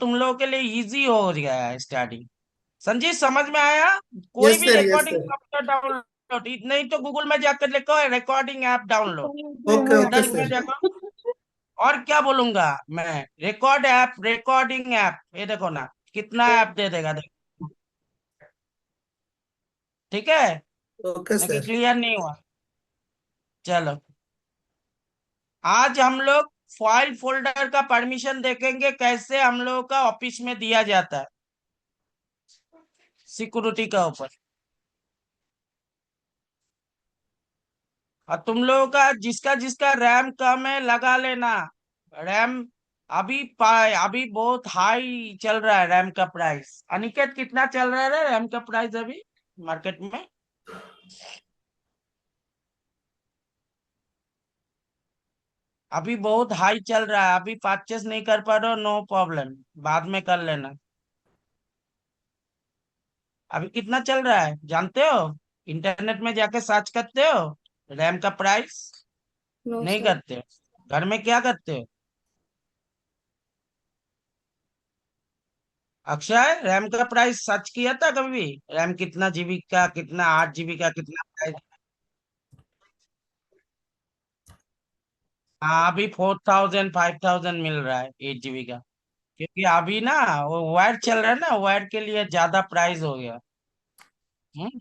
तुम लोगों के लिए इजी हो गया है स्टडी। संजीव समझ में आया? कोई यस भी sir, yes recording sir. Software download, नहीं तो गूगल में जाकर लिखो recording app download. Okay okay इधर में सर। देखो, और क्या बोलूंगा मैं, रिकॉर्ड ऐप, रिकॉर्डिंग ऐप, ये देखो ना कितना ऐप दे देगा, देखो। ठीक है, ओके ना कि सर। क्लियर नहीं हुआ? चलो, आज हम लोग फाइल फोल्डर का परमिशन देखेंगे, कैसे हम लोगों का ऑफिस में दिया जाता है सिक्योरिटी का ऊपर। और तुम लोगों का जिसका जिसका रैम कम है लगा लेना। रैम अभी बहुत हाई चल रहा है रैम का प्राइस। अनिकेत कितना चल रहा है रैम का प्राइस अभी मार्केट में? अभी बहुत हाई चल रहा है, अभी परचेस नहीं कर पा रहे हो, नो प्रॉब्लम, बाद में कर लेना। अभी कितना चल रहा है जानते हो? इंटरनेट में जाके सर्च करते हो रैम का प्राइस? नो नहीं सर। करते हो? घर में क्या करते हो? अक्षय, रैम का प्राइस सर्च किया था कभी? रैम कितना जीबी का, कितना 8 जीबी का, कितना प्राइस? हाँ, अभी 4000 5000 मिल रहा है 8 जीबी का। क्योंकि अभी ना वो वायर चल रहा है ना, वायर के लिए ज्यादा प्राइस हो गया। हम्म।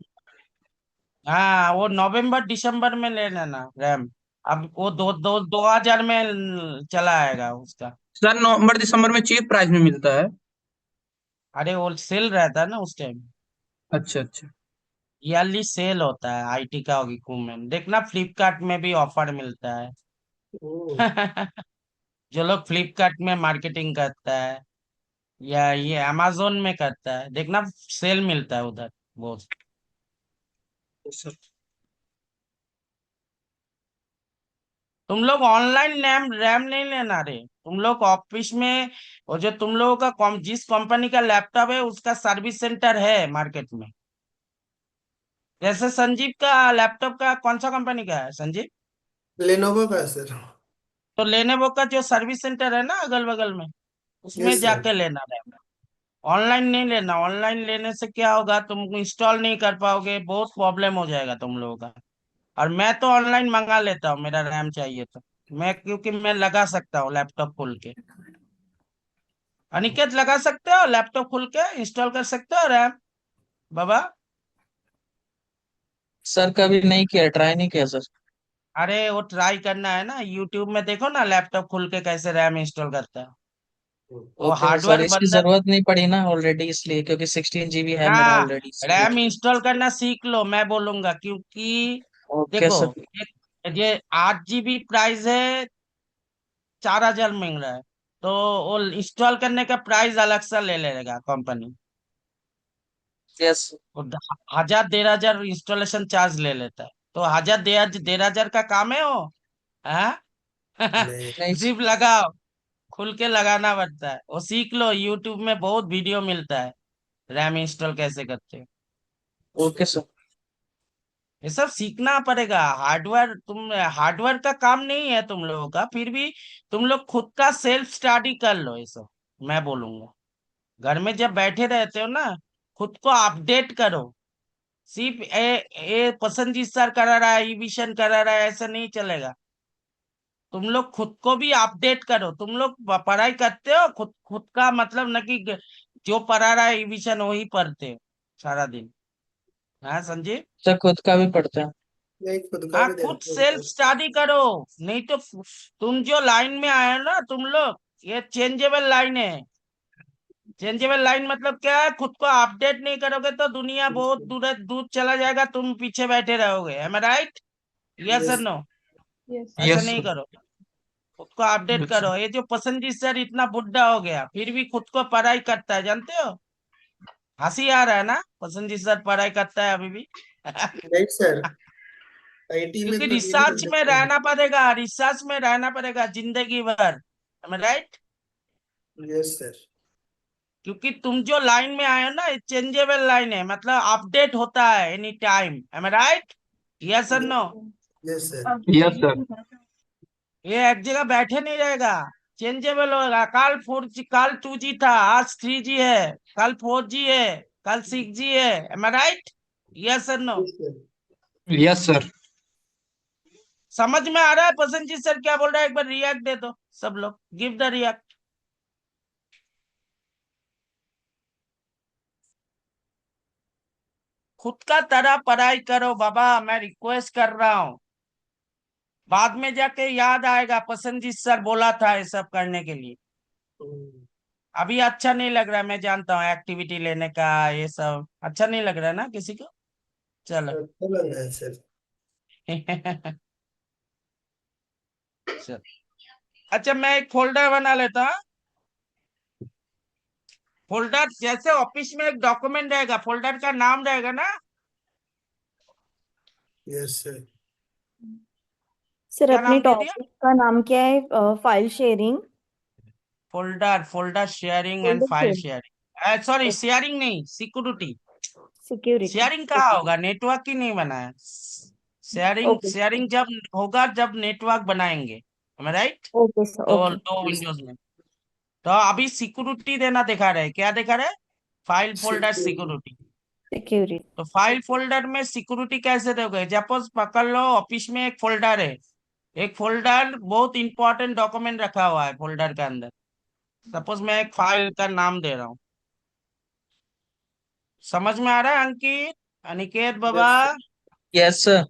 हाँ, वो नवंबर दिसंबर में ले लेना रैम। अब वो दो दो 2000 में चला आएगा उसका। सर नवंबर दिसंबर में चीप प्राइस में मिलता है। अरे वो सेल रहता है ना उस टाइम, अच्छा अच्छा। ईयरली सेल होता है आईटी का इक्विपमेंट। देखना फ्लिपकार्ट में भी ऑफर मिलता है। ओ। जो लोग फ्लिपकार्ट में मार्केटिंग करता है या ये अमेजोन में करता है, देखना सेल मिलता है उधर बहुत। सर तुम लोग ऑनलाइन रैम रैम नहीं लेना रे, तुम लोग ऑफिस में, और जो तुम लोगों का जिस कंपनी का लैपटॉप है उसका सर्विस सेंटर है मार्केट में। जैसे संजीव का लैपटॉप का कौन सा कंपनी का है संजीव? लेनोवो का है सर। तो लेनेवो का जो सर्विस सेंटर है ना अगल बगल में, उसमें यस सर। जाके लेना रैम। ऑनलाइन नहीं लेना, ऑनलाइन लेने से क्या होगा, तुम इंस्टॉल नहीं कर पाओगे, बहुत प्रॉब्लम हो जाएगा तुम लोगों का। और मैं तो ऑनलाइन मंगा लेता हूँ, मेरा रैम चाहिए तो मैं, क्योंकि मैं लगा सकता हूँ लैपटॉप खोल के। अनिकेत लगा सकते हो लैपटॉप खोल के, इंस्टॉल कर सकते हो रैम बाबा? सर कभी नहीं किया, ट्राई नहीं किया सर। अरे वो ट्राई करना है ना, यूट्यूब में देखो ना लैपटॉप खोल के कैसे रैम इंस्टॉल करता है। वो ओके सर, हार्डवेयर इसकी बंदा। जरूरत नहीं पड़ी ना ऑलरेडी, इसलिए क्योंकि 16 GB है मेरा हाँ, ऑलरेडी इसलिए। रैम इंस्टॉल करना सीख लो, मैं बोलूंगा, क्योंकि ओके देखो, सर। ये 8 जीबी प्राइस है, 4000 मिल रहा है। तो वो इंस्टॉल करने का प्राइस अलग सा ले लेगा कंपनी। यस। वो 1000 1500 इंस्टॉलेशन चार्ज ले लेता है। तो 1000 1500 का काम है वो? हाँ। नहीं। नहीं। सिर्फ लगाओ, खुल के लगाना पड़ता है, वो सीख लो, यूट्यूब में बहुत वीडियो मिलता है रैम इंस्टॉल कैसे करते हैं। Okay sir. ये सब सीखना पड़ेगा। हार्डवेयर का काम नहीं है तुम लोगों का, फिर भी तुम लोग खुद का सेल्फ स्टडी कर लो ये सब, मैं बोलूंगा। घर में जब बैठे रहते हो ना, खुद को अपडेट करो। सिर्फ ए पसंदीद सर करा रहा है, इविशन करा रहा है, ऐसा नहीं चलेगा। तुम लोग खुद को भी अपडेट करो। तुम लोग पढ़ाई करते हो, खुद खुद का मतलब न कि जो पढ़ा रहा है इविशन वही पढ़ते हो सारा दिन। हाँ संजीव? सर खुद का भी पढ़ते हैं। नहीं, खुद का हाँ, भी खुद देखते हैं सेल्फ सर। स्टडी करो। नहीं तो तुम जो लाइन में आए हो ना तुम लोग, ये चेंजेबल लाइन है। चेंजेबल लाइन मतलब क्या है, खुद को अपडेट नहीं करोगे तो दुनिया बहुत दूर दूर चला जाएगा, तुम पीछे बैठे रहोगे। M I right? यस और यस। नो? यस। ऐसा यस नहीं सर। करो, खुद को अपडेट अच्छा। करो। ये जो पसंदीद सर इतना बुढ़ा हो गया फिर भी खुद को पढ़ाई करता है, जानते हो? हंसी आ रहा है ना, पसंदीद सर पढ़ाई करता है अभी भी। नहीं सर, आईटी में क्योंकि तो ये भी कर रिसर्च में सकते हैं। रहना पड़ेगा, रिसर्च में रहना पड़ेगा जिंदगी भर। राइट? Yes sir. क्योंकि तुम जो लाइन में आए हो ना, चेंजेबल लाइन है, मतलब अपडेट होता है any time. Am right? Yes और no? Yes sir. Yes sir. ये एक जगह बैठे नहीं रहेगा, चेंजेबल होगा। कल 2G था, आज 3G है, कल 4G है, कल 6G है। Am I right? यस और no? Yes, sir. Yes sir. समझ में आ रहा है प्रसन्नजीत सर क्या बोल रहा है? एक बार रिएक्ट दे दो सब लोग, गिव द रिएक्ट। खुद का तरह पढ़ाई करो बाबा, मैं रिक्वेस्ट कर रहा हूँ। बाद में जाके याद आएगा प्रसन्नजीत सर बोला था ये सब करने के लिए। Hmm. अभी अच्छा नहीं लग रहा, मैं जानता हूँ, एक्टिविटी लेने का ये सब अच्छा नहीं लग रहा ना किसी को। चलो अच्छा लग रहा है सर। चलो। अच्छा मैं एक फोल्डर बना लेता हूँ। फोल्डर जैसे ऑफिस में एक डॉक्यूमेंट रहेगा, फोल्डर का नाम रहेगा ना। Yes, sir. सर क्या अपने नाम दे दिया? टॉपिक का नाम क्या है? File sharing. Folder sharing and folder file sharing. Sharing, sorry sharing नहीं, सिक्योरिटी। सिक्योरिटी। शेयरिंग कहाँ होगा, नेटवर्क ही नहीं बना है। शेयरिंग ओके शेयरिंग जब होगा जब नेटवर्क बनाएंगे, राइट? ओके सर दो ओके। दो विंडोज में। तो अभी सिक्योरिटी देना दिखा रहे, क्या दिखा रहे? File folder Security. Security. Security. तो फाइल फोल्डर में सिक्योरिटी कैसे दोगे? सपोज पकड़ लो ऑफिस में एक फोल्डर है, एक फोल्डर बहुत इंपॉर्टेंट डॉक्यूमेंट रखा हुआ है फोल्डर के अंदर। सपोज मैं एक फाइल का नाम दे रहा हूँ। समझ में आ रहा है अंकित, अनिकेत बाबा? Yes, sir. Yes sir.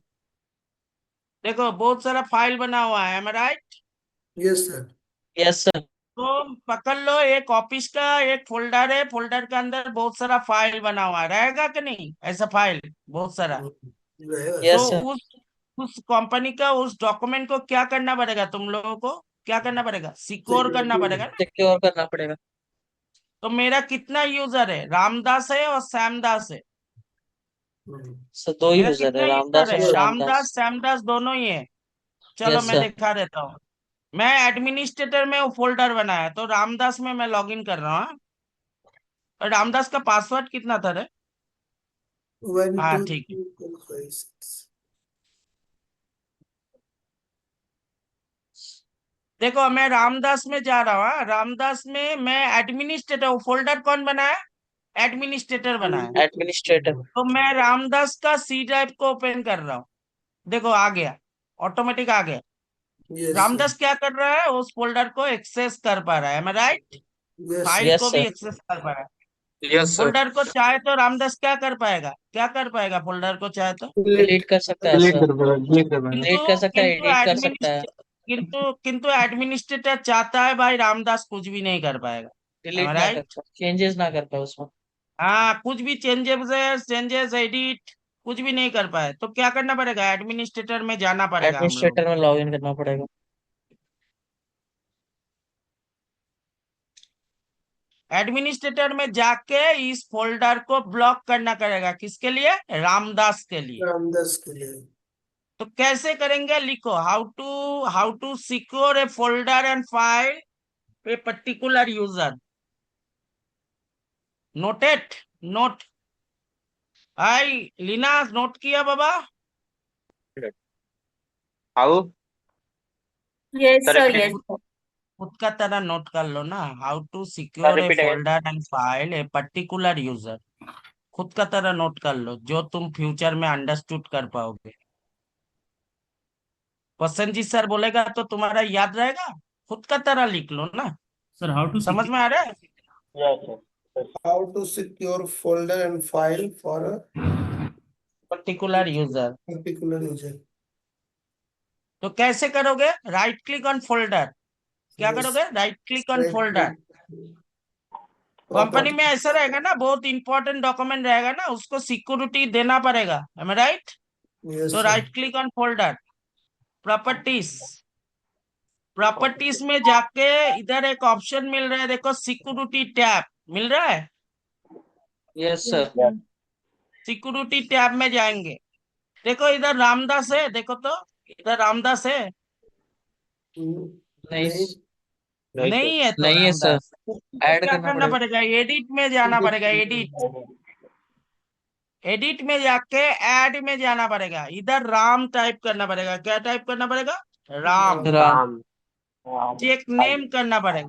देखो बहुत सारा फाइल बना हुआ है, right? Yes, sir. Yes sir. तो पकड़ लो एक ऑफिस का एक फोल्डर है, फोल्डर के अंदर बहुत सारा फाइल बना हुआ है, रहेगा कि नहीं ऐसा फाइल बहुत सारा? रहेगा यस तो सर। सर। उस कंपनी का उस डॉक्यूमेंट को क्या करना पड़ेगा तुम लोगों को? क्या करना पड़ेगा? सिक्योर करना पड़ेगा ना। सिक्योर करना पड़ेगा। तो मेरा कितना यूजर है? रामदास है और श्यामदास है। हम्म, सर दो मेरा यूजर है, कितना यूजर रामदास और है? श्यामदास। रामदास श्यामदास दोनों ही है। चलो यस मैं सर। दिखा देता हूँ। मैं एडमिनिस्ट्रेटर में वो फोल्डर बनाया, तो रामदास में मैं लॉगिन कर रहा हूँ। और रामदास का पासवर्ड कितना था रे? 1 हाँ 2 ठीक है। 3 4 5 6. देखो मैं रामदास में जा रहा हूँ, हाँ? रामदास में मैं एडमिनिस्ट्रेटर, फोल्डर कौन बनाया? एडमिनिस्ट्रेटर बनाया। एडमिनिस्ट्रेटर। तो मैं रामदास का सी ड्राइव को ओपन कर रहा हूँ। देखो आ गया, ऑटोमेटिक आ गया। Yes, sir. रामदास क्या कर रहा है? उस फोल्डर को एक्सेस कर पा रहा है, मैं right? Yes, file sir. Yes को भी सर। एक्सेस कर पा रहा है। Yes sir. फोल्डर को चाहे तो रामदास क्या कर पाएगा? क्या कर पाएगा फोल्डर को चाहे तो? डिलीट कर सकता है डिलीट सर। कर देगा, डिलीट कर देगा। किंतु डिलीट कर सकता है, किंतु एडिट कर सकता है। एडमिनिस्ट्रेटर किंतु एडमिनिस्ट्रेटर चाहता है भाई रामदास कुछ भी नहीं कर पाएगा, डिलीट ना कर राइट? पाए, चेंजेस ना कर पाए उसमें। हाँ कुछ भी चेंजेस एडिट कुछ भी नहीं कर पाए, तो क्या करना पड़ेगा? एडमिनिस्ट्रेटर में जाना पड़ेगा हम लोग। एडमिनिस्ट्रेटर में लॉग इन करना पड़ेगा। एडमिनिस्ट्रेटर में जाके इस फोल्डर को ब्लॉक करना पड़ेगा, किसके लिए? रामदास के लिए। रामदास के लिए. तो कैसे करेंगे? लिखो, how to secure a folder and file a particular user. Noted? Note I Leena, note किया बाबा? How yes sir, sir repeat yes खुद सर। खुद का तरह नोट कर लो ना। How to sir, secure a repeat again. Folder and file a particular user. खुद का तरह नोट कर लो, जो तुम फ्यूचर में अंडरस्टूड कर पाओगे। प्रसन्नजीत सर बोलेगा तो तुम्हारा याद रहेगा। खुद का तरह लिख लो ना। Sir, how to समझ secure? में आ रहा है? Yes sir. How to secure folder and file for a particular user. particular user. तो कैसे करोगे? Right click on folder. क्या Yes. करोगे? Right click on Right folder. click. Company Property. में ऐसा रहेगा ना, बहुत इंपॉर्टेंट डॉक्यूमेंट रहेगा ना, उसको सिक्योरिटी देना पड़ेगा, है राइट? Yes, तो sir. Right click on folder, properties. Properties में जाके इधर एक ऑप्शन मिल रहा है, देखो सिक्योरिटी टैब मिल रहा है। Yes sir. सिक्योरिटी टैब में जाएंगे। देखो इधर रामदास है, देखो तो इधर रामदास है। Hmm. नहीं नहीं. नहीं है तो नहीं है सर, रामदास तो ऐड क्या करना करना पड़ेगा। पड़ेगा? एडिट में जाना पड़ेगा, एडिट। एडिट में जाके ऐड में जाना पड़ेगा, इधर राम टाइप करना पड़ेगा। क्या टाइप करना पड़ेगा? राम। राम। हाँ, चेक नेम करना पड़ेगा।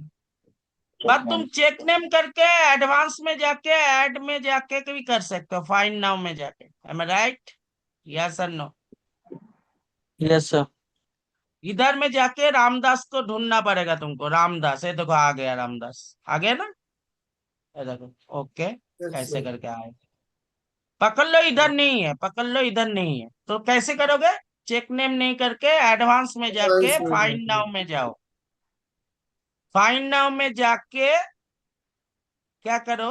बस तुम चेक नेम करके एडवांस में जाके ऐड में जाके भी कर सकते हो, फाइंड नाउ में जाके। M I right? यस और नो? Yes sir. इधर में जाके रामदास को ढूंढना पड़ेगा तुमको। रामदास, ये देखो आ गया रामदास, आ गया ना? ये देखो, ओके, यस ऐसे सर। करके आए। पकड़ लो, इधर नहीं है, पकड़ लो, इधर नहीं है, तो कैसे करोगे? चेक नेम नहीं करके एडवांस में जाके एडवांस में फाइंड जाके नाउ में जाओ। फाइंड नाउ में जाके क्या करो?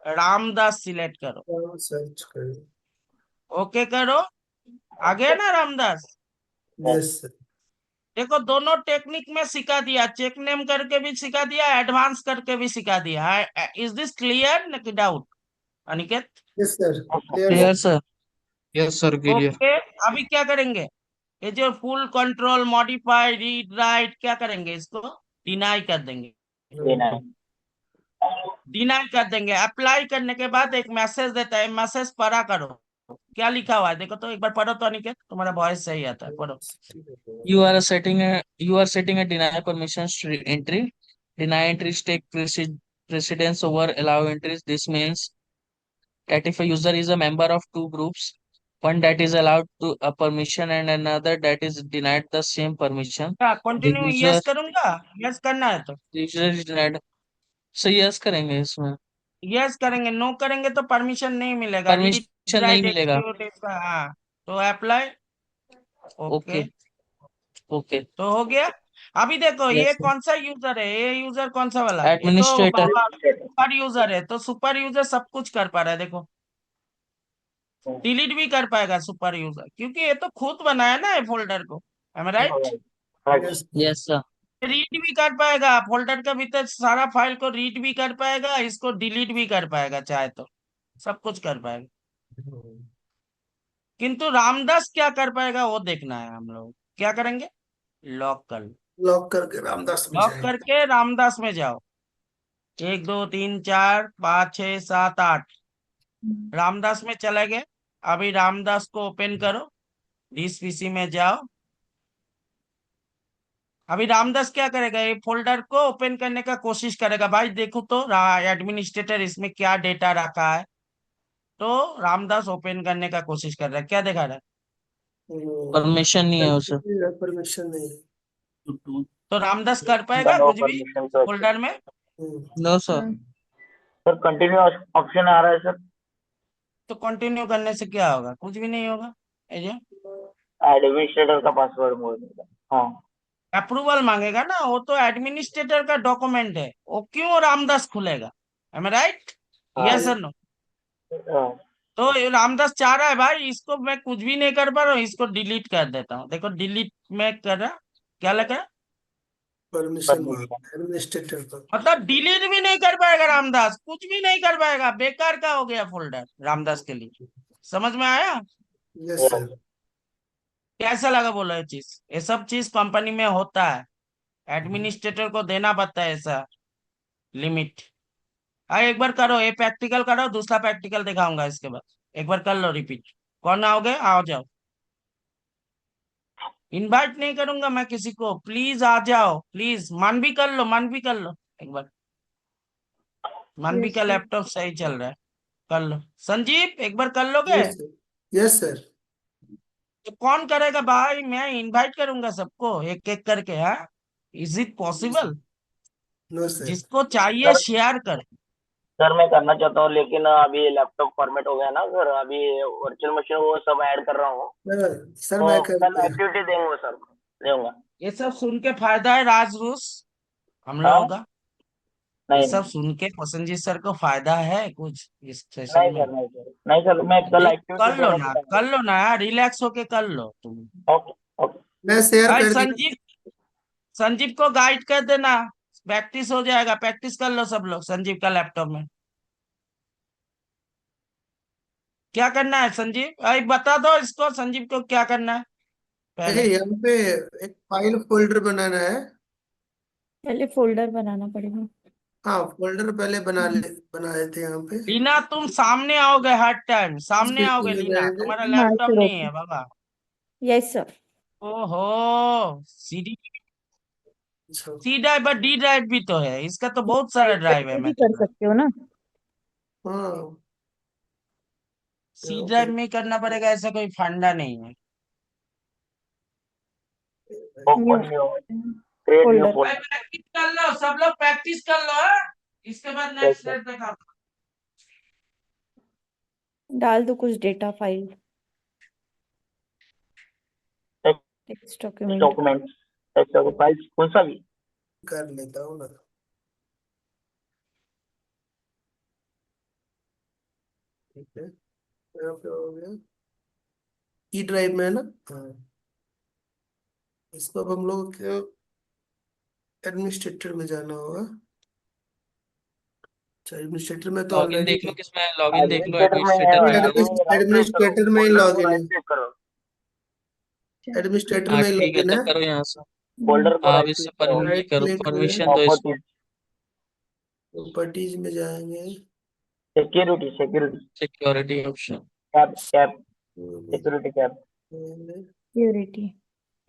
रामदास सिलेक्ट करो। सर्च करें। ओके करो, आ गया ना रामदास? Yes sir. देखो दोनों टेक्निक में सिखा दिया, चेक नेम करके भी सिखा दिया, एडवांस करके भी सिखा दिया। इज दिस क्लियर न कि doubt, Aniket? Yes sir, clear clear sir. Sir. Yes sir, clear. Okay, अभी क्या करेंगे? ये जो full control modify read write, क्या करेंगे? इसको डिनाई कर देंगे। डिनाई कर देंगे। अप्लाई करने के बाद एक मैसेज देता है, मैसेज पढ़ा करो। क्या लिखा हुआ है देखो तो, एक बार पढ़ो तो अनिकेत, तुम्हारा वॉइस सही आता है, पढ़ो। You are setting a deny permissions entry. Deny entries take precedence over allow entries. This means that if a user is a member of two groups, one that is allowed to a permission and another that is denied the same permission, क्या the continue user yes करूंगा? Yes करना है तो the user is denied. So yes करेंगे इसमें। Yes करेंगे, no करेंगे तो परमिशन नहीं मिलेगा। रीड परमिशन नहीं राइट मिलेगा। एक्सिक्यूट इसका, हाँ। तो अप्लाई, ओके, ओके। ओके। तो हो गया। अभी देखो ये यस कौन सा यूजर है? ये यूजर कौन सा वाला? ये तो एडमिनिस्ट्रेटर। बाबा सुपर यूजर है, तो सुपर यूजर सब कुछ कर पा रहा है। देखो डिलीट भी कर पाएगा सुपर यूजर, क्योंकि ये तो खुद बनाया ना ये फोल्डर को। Am right? Yes yes sir. Read भी कर पाएगा, फोल्डर के भीतर सारा फाइल को रीड भी कर पाएगा, इसको डिलीट भी कर पाएगा चाहे तो, सब कुछ कर पाएगा। किंतु रामदास क्या कर पाएगा वो देखना है हम लोग। क्या करेंगे? लॉक कर लो। लॉक करके रामदास में लॉक जाएंगे। करके रामदास में जाओ। 1 2 3 4 5 6 7 8 रामदास में चले गए। अभी रामदास को ओपन करो, दिस पीसी में जाओ। अभी रामदास क्या करेगा? ये फोल्डर को ओपन करने का कोशिश करेगा। भाई देखो तो एडमिनिस्ट्रेटर इसमें क्या डेटा रखा है। तो रामदास ओपन करने का कोशिश कर रहा है, क्या दिखा रहा है? परमिशन नहीं है उसे। परमिशन नहीं है। तो रामदास कर पाएगा नो कुछ भी परमिशन सर। फोल्डर में? No sir. Sir continue option आ रहा है सर। तो कंटिन्यू करने से क्या होगा? कुछ भी नहीं होगा। एडमिनिस्ट्रेटर का पासवर्ड मोड़। हाँ। अप्रूवल मांगेगा ना, वो तो एडमिनिस्ट्रेटर का डॉक्यूमेंट है, वो क्यों रामदास खुलेगा? M right? यस हाँ। और नो? तो ये रामदास चाह रहा है भाई इसको मैं कुछ भी नहीं कर पा रहा हूँ, इसको डिलीट कर देता हूँ। देखो डिलीट में कर रहा, क्या लगा? परमिशन मांग एडमिनिस्ट्रेटर पर। मतलब डिलीट भी नहीं कर पाएगा रामदास, कुछ भी नहीं कर पाएगा, बेकार का हो गया फोल्डर रामदास के लिए। समझ में आया? Yes sir. कैसा लगा बोलो? ये चीज, ये सब चीज कंपनी में होता है, एडमिनिस्ट्रेटर को देना पड़ता है ऐसा लिमिट। हाँ एक बार करो, ये प्रैक्टिकल करो, दूसरा प्रैक्टिकल दिखाऊंगा इसके बाद। एक बार कर लो रिपीट। कौन आओगे? आओ जाओ। इनवाइट नहीं करूंगा मैं किसी को, प्लीज आ जाओ, प्लीज। मन भी कर लो, मन भी कर लो एक बार। मन भी Yes, का sir. लैपटॉप सही चल रहा है, कर लो। संजीव एक बार कर लोगे? Yes sir. Yes sir. तो कौन करेगा भाई? मैं इनवाइट करूंगा सबको एक एक करके। हाँ, is it possible? No sir. जिसको चाहिए सर शेयर कर। सर मैं करना चाहता हूँ, लेकिन अभी लैपटॉप फॉर्मेट हो गया ना सर। अभी वर्चुअल मशीन वो सब ऐड कर रहा हूँ। सर तो मैं कर कल दिया। एक्टिविटी देंगे सर, दूंगा। ये सब सुन के फायदा है राज रूस हम हाँ। लोगों का? ये नहीं सब सुन के प्रसन्नजीत सर को फायदा है कुछ इस सेशन नहीं में? सर, नहीं सर, नहीं सर, मैं कल देख एक्टिविटी कर लो देने के ना, टाइम। कर लो ना, रिलैक्स होके कर लो तुम। Okay okay. मैं शेयर भाई कर दिया। संजीव, संजीव को गाइड कर देना, प्रैक्टिस हो जाएगा। प्रैक्टिस कर लो सब लोग संजीव का लैपटॉप में। क्या करना है संजीव? भाई बता दो इसको, संजीव को क्या करना है पहले। यहाँ पे एक फाइल फोल्डर बनाना है। पहले फोल्डर बनाना पड़ेगा। हाँ, फोल्डर पहले बना लेते हैं यहाँ पे। लीना तुम सामने आओगे, हर टाइम इस सामने पीसी आओगे में लीना, जाएंगे। तुम्हारा हाँ लैपटॉप सर, नहीं ओके। है बाबा। Yes sir. ओहो, सीडी अच्छा सी ड्राइव और डी ड्राइव भी तो है, इसका तो बहुत सारा ड्राइव है, भी मैं कर कह रहा सकते हो ना। हाँ सी यहाँ ड्राइव पे में ही करना पड़ेगा, ऐसा कोई फंडा नहीं है। New open new, create new folder. भाई फोल्डर। प्रैक्टिस कर लो, सब लोग प्रैक्टिस कर लो, हाँ? इसके बाद नेक्स्ट ठीक है, स्टेप पे काम। डाल दो कुछ data file, text text document. Documents, text files, कौन सा भी। कर लेता हूँ ना। ठीक है, यहाँ पे हो गया, ई ड्राइव में है ना। हाँ, इसको अब हम लोग को एडमिनिस्ट्रेटर में जाना होगा। अच्छा, एडमिनिस्ट्रेटर में तो लॉगिन ऑलरेडी देख लो, है। किसमें लॉगिन देख लो, एडमिनिस्ट्रेटर में है एडमिनिस्ट्रेटर में भाई, है अभी वो। राइट क्लिक करो, एडमिनिस्ट्रेटर में ही फोल्डर को लॉगिन है। राइट क्लिक करो, एडमिनिस्ट्रेटर हाँ में ही ठीक है, लॉगिन तो है। करो यहाँ से। फोल्डर को हाँ, अब राइट इससे क्लिक करो, ये राइट करो, क्लिक है, परमिशन दो इसको। प्रॉपर्टीज, प्रॉपर्टीज में जाएंगे। Security, security security option. Cap, cap, security cap, purity.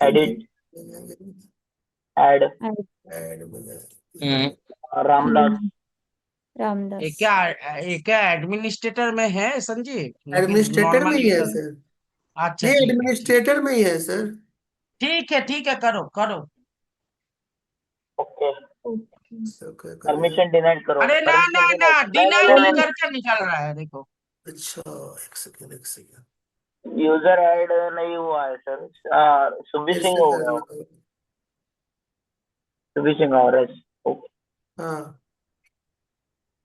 Edit, add, hmm. Ramdas. ये रामदास। क्या, ये क्या एडमिनिस्ट्रेटर में है संजीव, कि एडमिनिस्ट्रेटर में नॉर्मल ही है यूजर? सर। अच्छा ये ठीक है, ठीक एडमिनिस्ट्रेटर में ही है सर। ठीक है, करो करो। ओके, सबका कर दिया। परमिशन डिनाइड करो, अरे ना ना परमिशन ना, डिनाइड, नहीं नहीं डिनाई नहीं नहीं नहीं करके निकल रहा है, देखो। अच्छा, एक सेकेंड एक सेकेंड, नहीं, यूजर ऐड नहीं हुआ है सर। सुबी फिर सिंह से हो गया करना हो, होगा। सुबी सिंह और ओके, हाँ,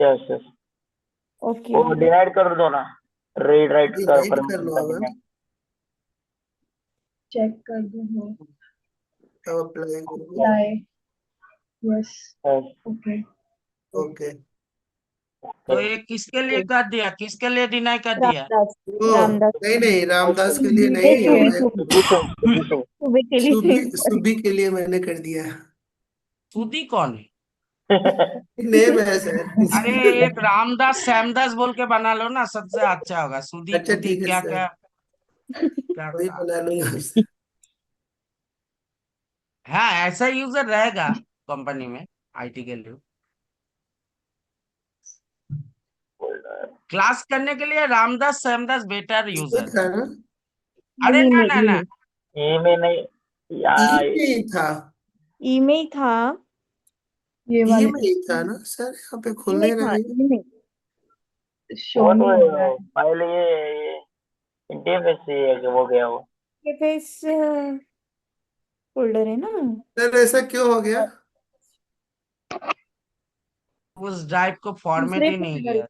यस यस, ओके वो हो गया। डिनाइड कर दो ना, रीड राइट ये कर, राइट परमिशन करना का होगा। डिनाइड। चेक कर दो। अब अप्लाई करूँगा। Apply. Yes. Yes, okay. Okay. तो ये किसके लिए कर दिया, किसके लिए डिनाई कर दिया? रामदास। ओ रामदास। नहीं नहीं, रामदास के लिए सुबह नहीं, के लिए। मैं सुबी सिंह, सुबी सिंह। सुबह के लिए। सुबी सुबी के लिए मैंने कर दिया। सुधी कौन है? नेम है सर। अरे एक रामदास श्यामदास बोल के बना लो ना, सबसे अच्छा होगा। सुधी अच्छा पुधी ठीक है क्या सर, क्या क्या वही क्या। बना लूंगा। हाँ, ऐसा यूजर रहेगा कंपनी में, आईटी के लिए। क्लास करने के लिए रामदास श्यामदास बेटर इसमें यूजर है। था ना, अरे ई ना में ना ई ना, में ई में नहीं ई या, में ही था। ई में ही था। ये ई वाले में ही था ना सर, यहाँ पे ई खुल में ही नहीं रहा था। है। ई में शो वो नहीं हो रहा तो है। पहले ये इंटरफेस से है कि वो गया वो। ये फेस फोल्डर है ना। सर ऐसा क्यों हो गया? उस ड्राइव को फॉर्मेट दूसरे ही नहीं फोल्डर, किया।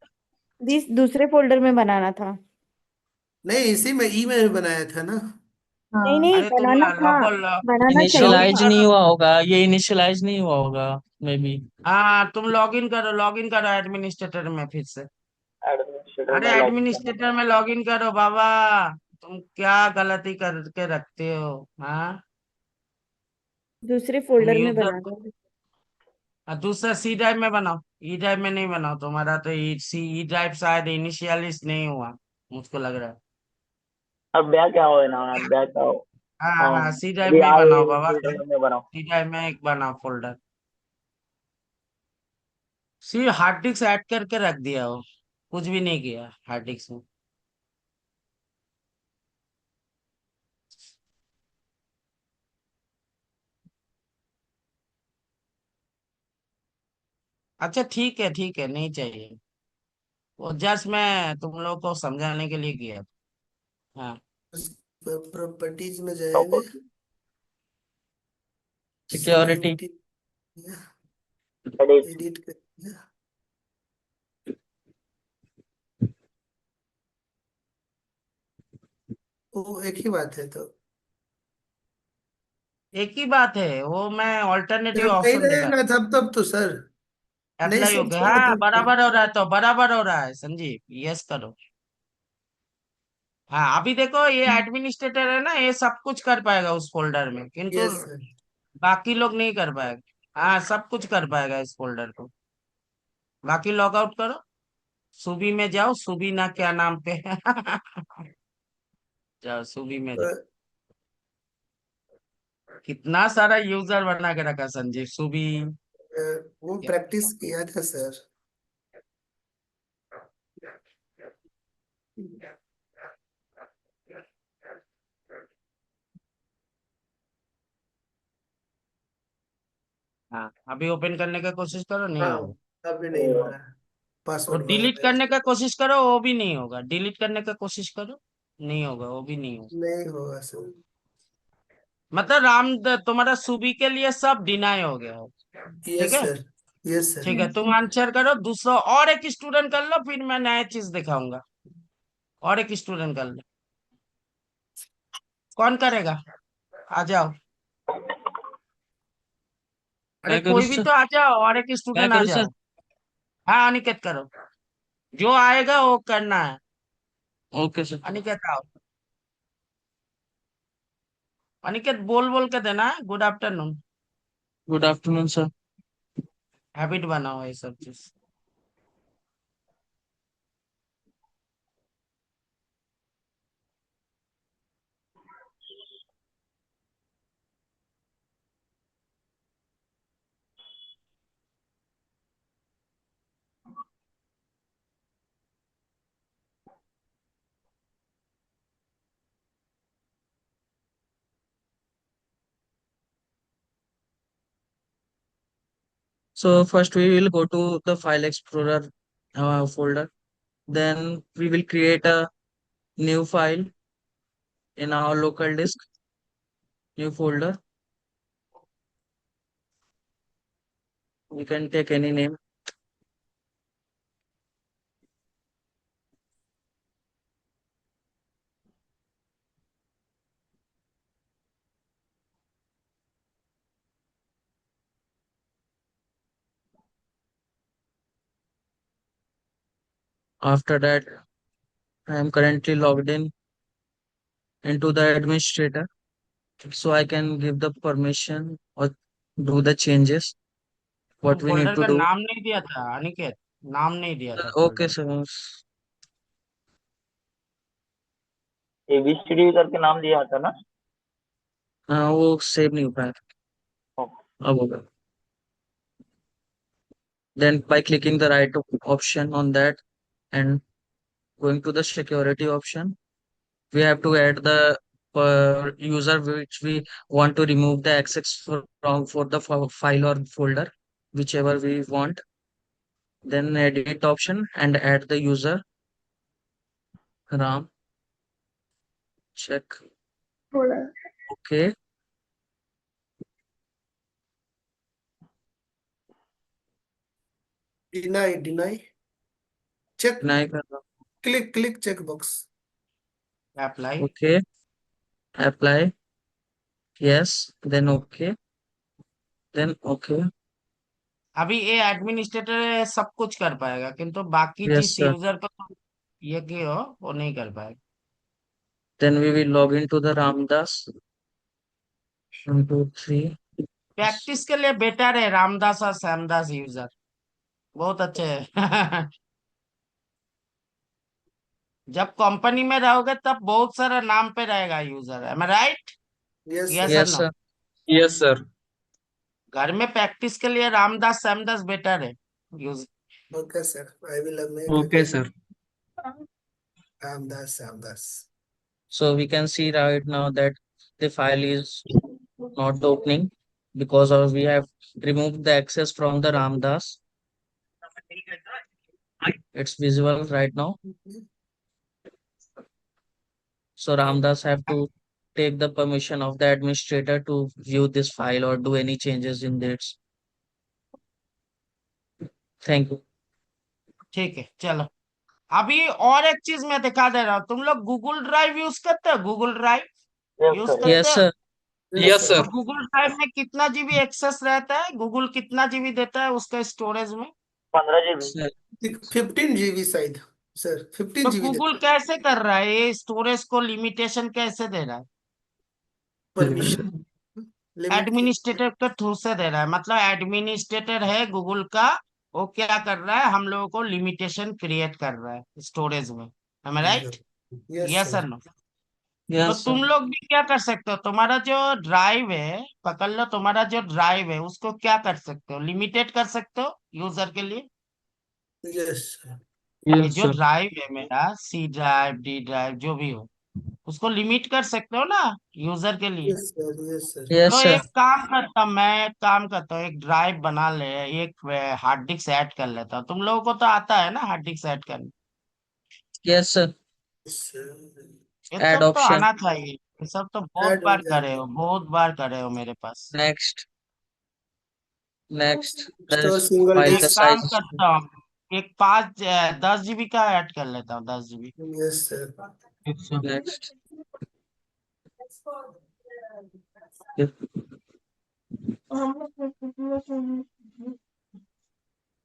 दूसरे फोल्डर में बनाना था। नहीं, इसी में ई में बनाया था ना। नहीं नहीं, अरे तुम बनाना था। लगो बनाना चाहिए लॉगिन इनिशियलाइज था। नहीं करो। हुआ होगा, ये इनिशियलाइज नहीं हुआ होगा मे बी। हाँ तुम लॉगिन करो एडमिनिस्ट्रेटर में फिर से। एडमिनिस्ट्रेटर अरे में लॉगिन करना एडमिनिस्ट्रेटर में लॉगिन करो बाबा। तुम क्या गलती करके रखते हो? हाँ, दूसरे तुम फोल्डर में यूजर बना दो। दूसरा सी ड्राइव में बनाओ, ई ड्राइव में नहीं बनाओ। तुम्हारा तो ई ड्राइव शायद इनिशियलिस्ट नहीं हुआ, मुझको लग रहा है। अब ब्याह क्या हो ना, अब ब्याह क्या हो। हाँ हाँ, हाँ, सी ड्राइव अभी में ही आज बनाओ बाबा। इंटरनेट में बनाओ। सी ड्राइव में एक बनाओ फोल्डर। सिर्फ हार्ड डिस्क ऐड करके रख दिया हो, कुछ भी नहीं किया हार्ड डिस्क में। अच्छा ठीक है, नहीं चाहिए। वो जस्ट मैं तुम लोग को समझाने के लिए किया था। हाँ, प्रॉपर्टीज में जाएंगे। Property, security. Security, edit, edit कर दिया। वो एक ही बात है तो। एक ही बात है, वो मैं ऑल्टरनेटिव जब नहीं ऑप्शन दिखा। रहेगा तब तो सर नहीं अप्लाई हो सर्च गया, होगा हाँ तब तो। बराबर हो रहा है, तो बराबर हो रहा है संजीव, यस करो। हाँ अभी देखो, ये एडमिनिस्ट्रेटर है ना, ये सब कुछ कर पाएगा उस फोल्डर में, किंतु यस सर। बाकी लोग नहीं कर पाएगा। हाँ सब कुछ कर पाएगा इस फोल्डर को। बाकी लॉग आउट करो, सुबी में जाओ, सुबी ना क्या नाम पे जाओ सुबी में जाओ। कितना सारा यूजर बना के रखा संजीव सुबी। वो प्रैक्टिस किया था सर। हाँ अभी ओपन करने का कोशिश करो, नहीं हाँ, होगा। अभी नहीं हो रहा है, वो पासवर्ड मांग डिलीट रहा है। करने का कोशिश करो, वो भी नहीं होगा। डिलीट करने का कोशिश करो, नहीं होगा, वो भी नहीं होगा। नहीं होगा सर। मतलब तुम्हारा सुबी के लिए सब डिनाई हो गया है। ठीक यस है, सर, यस सर। ठीक है, तुम आंसर करो। दूसरा और एक स्टूडेंट कर लो, फिर मैं नया चीज दिखाऊंगा। और एक स्टूडेंट कर लो। कौन करेगा? आ जाओ। अरे मैं करूँ कोई भी सर? तो आ जाओ, और एक मैं स्टूडेंट आ करूँ सर? जाओ। हाँ अनिकेत करो, जो आएगा वो करना है। Okay sir. अनिकेत आओ। अनिकेत बोल बोल के देना है good afternoon. Good afternoon sir. Habit बनाओ ये सब चीज। So first we will go to the file explorer folder. Then we will create a new file in our local disk, new folder. You can take any name. After that, I am currently logged in into the administrator, so I can give the permission or do the changes. तुम What we need folder to का do. नाम नहीं दिया था अनिकेत, नाम नहीं दिया था Okay, फोल्डर। sir. ABCD करके नाम दिया था ना। वो सेव नहीं हो पाया। अब होगा। Then by clicking the right option on that and going to the security option, we have to add the user which we want to remove the access from for the file or folder, whichever we want. Then edit option and add the user. Ram, check. Okay. Deny, deny, check, Deny कर रहा हूँ. Click click check box. Apply. Okay. Apply. Yes. Then okay. Then okay. अभी ये administrator सब कुछ कर पाएगा, किंतु बाकी Yes, जिस sir. यूजर को तुम ये किए हो वो नहीं कर पाएगा। Then we will log into the Ramdas. 1, 2, 3. Practice के लिए बेटर है रामदास और श्यामदास यूजर, बहुत अच्छे हैं। जब कंपनी में रहोगे तब बहुत सारा नाम पे रहेगा यूजर, है मैं right? Yes yes sir. Sir Yes, no. sir. Yes, sir. घर में प्रैक्टिस के लिए रामदास श्यामदास बेटर है use. Okay sir, I will make Okay, again sir. Ramdas, Ramdas. So we can see right now that the file is not opening because of we have removed the access from the Ramdas. It's visible right now. So Ramdas have to take the permission of the administrator to view this file or do any changes in this. Thank you. ठीक है चलो। अभी और एक चीज मैं दिखा दे रहा हूँ। तुम लोग गूगल ड्राइव यूज करते हो? Google drive yes use sir, Yes, करते हो? sir. Yes Yes, sir. sir. तो गूगल ड्राइव में कितना जीबी एक्सेस रहता है? गूगल कितना जीबी देता है उसका स्टोरेज में? 15 GB। Sir. 15 GB शायद सर, तो 15 GB गूगल देता है। कैसे कर रहा है ये स्टोरेज को लिमिटेशन कैसे दे रहा है? परमिशन लिमिट की। एडमिनिस्ट्रेटर के थ्रू से दे रहा है, मतलब एडमिनिस्ट्रेटर है गूगल का। वो क्या कर रहा है, हम लोगों को लिमिटेशन क्रिएट कर रहा है स्टोरेज में। Right? Yes yes sir sir, no? तो Yes, sir. तुम लोग भी क्या कर सकते हो, तुम्हारा जो ड्राइव है, पकड़ लो, तुम्हारा जो ड्राइव है उसको क्या कर सकते हो, लिमिटेड कर सकते हो यूजर के लिए। Yes sir. ये Yes, जो sir. ड्राइव है मेरा, सी ड्राइव, डी ड्राइव, जो भी हो, उसको लिमिट कर सकते हो ना यूजर के लिए। Yes sir. Yes sir. Yes, तो sir. एक काम करता हूँ, मैं एक काम करता हूँ, एक ड्राइव बना ले, एक हार्ड डिस्क ऐड कर लेता हूँ। तुम लोगों को तो आता है ना हार्ड डिस्क ऐड करना, Yes, sir. ये Add सब तो option. आना चाहिए। ये सब तो बहुत ऐड हो बार करे जाएगा। हो, बहुत बार करे हो मेरे पास। Next. Next. Store There's single file एक the डिस्क। size काम is करता हूँ, एक 10 GB का ऐड कर लेता हूँ, 10 GB। Yes sir. next. Yes.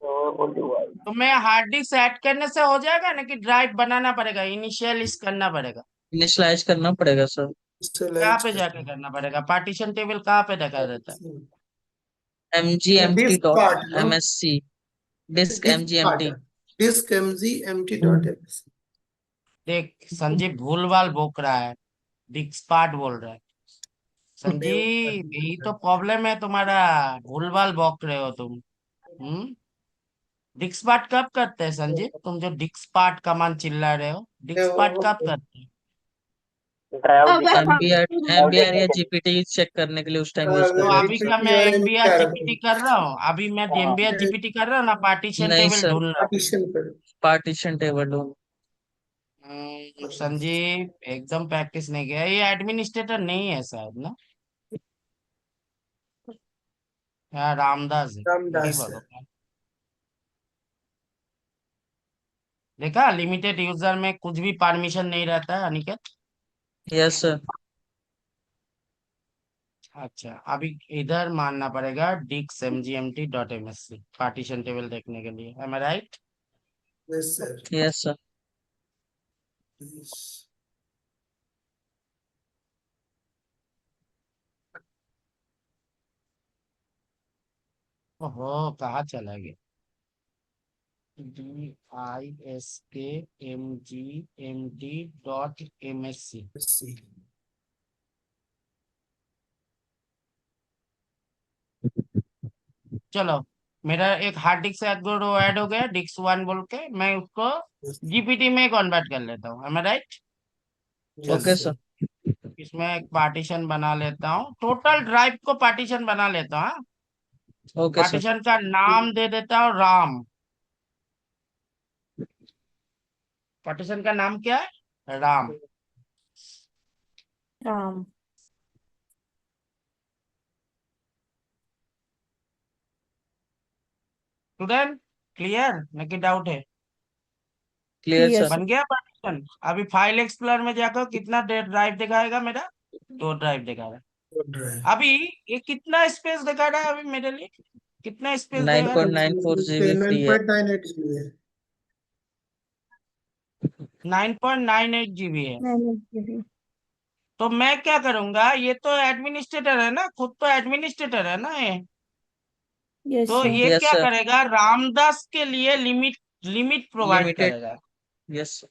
और बोल दो भाई। तो मैं हार्ड डिस्क ऐड करने से हो जाएगा ना, कि ड्राइव बनाना पड़ेगा, इनिशियलिस्ट करना पड़ेगा? Initialize करना पड़ेगा सर। कहाँ स्टोरेज पे जाके करना पड़ेगा, पार्टीशन टेबल कहाँ पे देखा रहता है? mgmt disk dot part no, msc disk disk part, mgmt। Disk mg empty dot ms। देख संजीव भूलभाल बोक रहा है, डिस्क पार्ट बोल रहा है। संजीव यही तो प्रॉब्लम है तुम्हारा, भूलभाल बौक रहे हो तुम। हम्म। डिस्क पार्ट कब करते हैं संजीव, तुम जो डिस्क पार्ट कमान चिल्ला रहे हो, डिस्क पार्ट कब करते हैं? ड्राइव mbr ड्राइव mbr देखने या के लिए। gpt चेक करने के लिए उस टाइम यूज तो कर लेते अभी सर। का मैं एमबीआर क्या जीपीटी कर रहा हूँ, अभी मैं हाँ एमबीआर जीपीटी कर रहा हूँ ना, पार्टीशन नहीं टेबल सर, ढूंढ रहा हूँ। पार्टीशन करो। पार्टीशन टेबल ढूंढ। संजीव एकदम प्रैक्टिस नहीं किया, ये एडमिनिस्ट्रेटर नहीं है शायद ना, यार रामदास है, यही रामदास है। बोलो। देखा, लिमिटेड यूजर में कुछ भी परमिशन नहीं रहता है अनिकेत। Yes sir. अच्छा, अभी इधर मानना पड़ेगा डिक्स mgmt dot msc partition table देखने के लिए, am I right? Yes sir. Yes sir. ओहो, कहाँ चला गया? diskmgmt.msc। चलो, मेरा एक हार्ड डिस्क ऐड हो गया, डिस्क 1 बोल के, मैं उसको जीपीटी में कन्वर्ट कर लेता हूँ, am I right? Yes okay sir. Sir. इसमें एक पार्टीशन बना लेता हूँ, टोटल ड्राइव को पार्टीशन बना लेता हूँ, हाँ? Okay sir. पार्टीशन का नाम दे देता हूँ राम। पार्टीशन का नाम क्या है? राम। राम। स्टूडेंट क्लियर, न कि डाउट है? Clear clear sir. सर। बन गया पार्टीशन। अभी फाइल एक्सप्लोरर में जाकर कितना ड्राइव दिखाएगा मेरा? 2 ड्राइव दिखाएगा। ड्राइव अभी ये कितना स्पेस दिखा रहा है अभी मेरे लिए, कितना स्पेस देगा? 9.94 GB फ्री है। 9.98 GB है। 9.98 GB है। मैंने तो मैं क्या करूंगा, ये तो एडमिनिस्ट्रेटर है ना, खुद तो एडमिनिस्ट्रेटर है ना ये, यस तो सर। ये यस क्या सर। करेगा, रामदास के लिए लिमिट लिमिट प्रोवाइड लिमिटेड। करेगा। यस।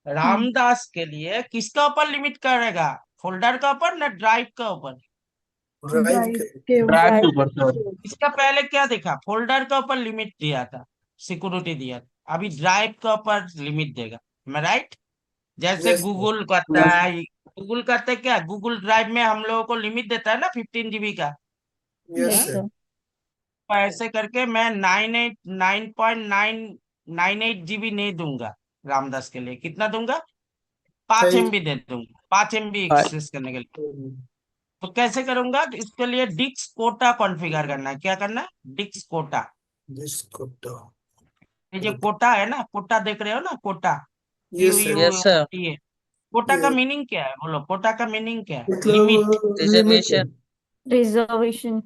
रामदास के लिए किसका ऊपर लिमिट करेगा, फोल्डर का ऊपर ना ड्राइव का ऊपर? ड्राइव ड्राइव के के ड्राइव के ड्राइव ऊपर सर। इसका पहले क्या देखा, फोल्डर के ऊपर लिमिट दिया था, सिक्योरिटी दिया था, अभी ड्राइव के ऊपर लिमिट देगा, मैं राइट? जैसे यस सर। गूगल करता है, गूगल करते क्या, गूगल ड्राइव में हम लोगों को लिमिट देता है ना 15 GB का। यस यस हम्म? सर। सर। तो ऐसे करके मैं 9.9 GB नहीं दूंगा रामदास के लिए, कितना दूंगा, 5 MB दे दूंगा, 5 MB एक्सेस करने के लिए। तो कैसे करूंगा, तो इसके लिए डिक्स कोटा कॉन्फ़िगर करना है, क्या करना है, डिक्स कोटा। डिस्कोटा। ये जो कोटा है ना, कोटा देख रहे हो ना, quota, yes Q sir. U yes sir. T A. Quota का मीनिंग क्या है, बोलो, कोटा का मीनिंग क्या है? लिमिट, मतलब लिमिट है। रिजर्वेशन। रिजर्वेशन।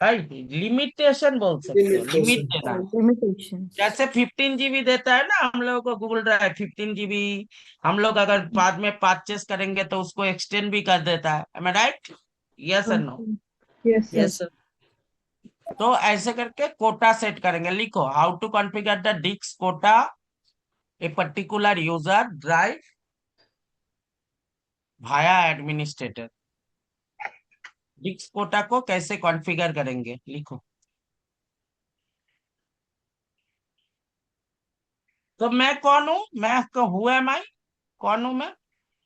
लिमिटेशन बोल सकते हो, लिमिट लिमिटेशन। देना। लिमिटेशन। जैसे 15 GB देता है ना हम लोगों को गूगल ड्राइव, 15 GB, हम लोग अगर बाद में परचेस करेंगे तो उसको एक्सटेंड भी कर देता है, एम आई राइट? यस और no? Yes sir. Yes sir. तो ऐसे करके कोटा सेट करेंगे, लिखो, how to configure the disk quota a particular user drive via administrator. Disk quota को कैसे कॉन्फ़िगर करेंगे, लिखो। तो मैं कौन हूँ, हु एम आई, कौन हूँ मैं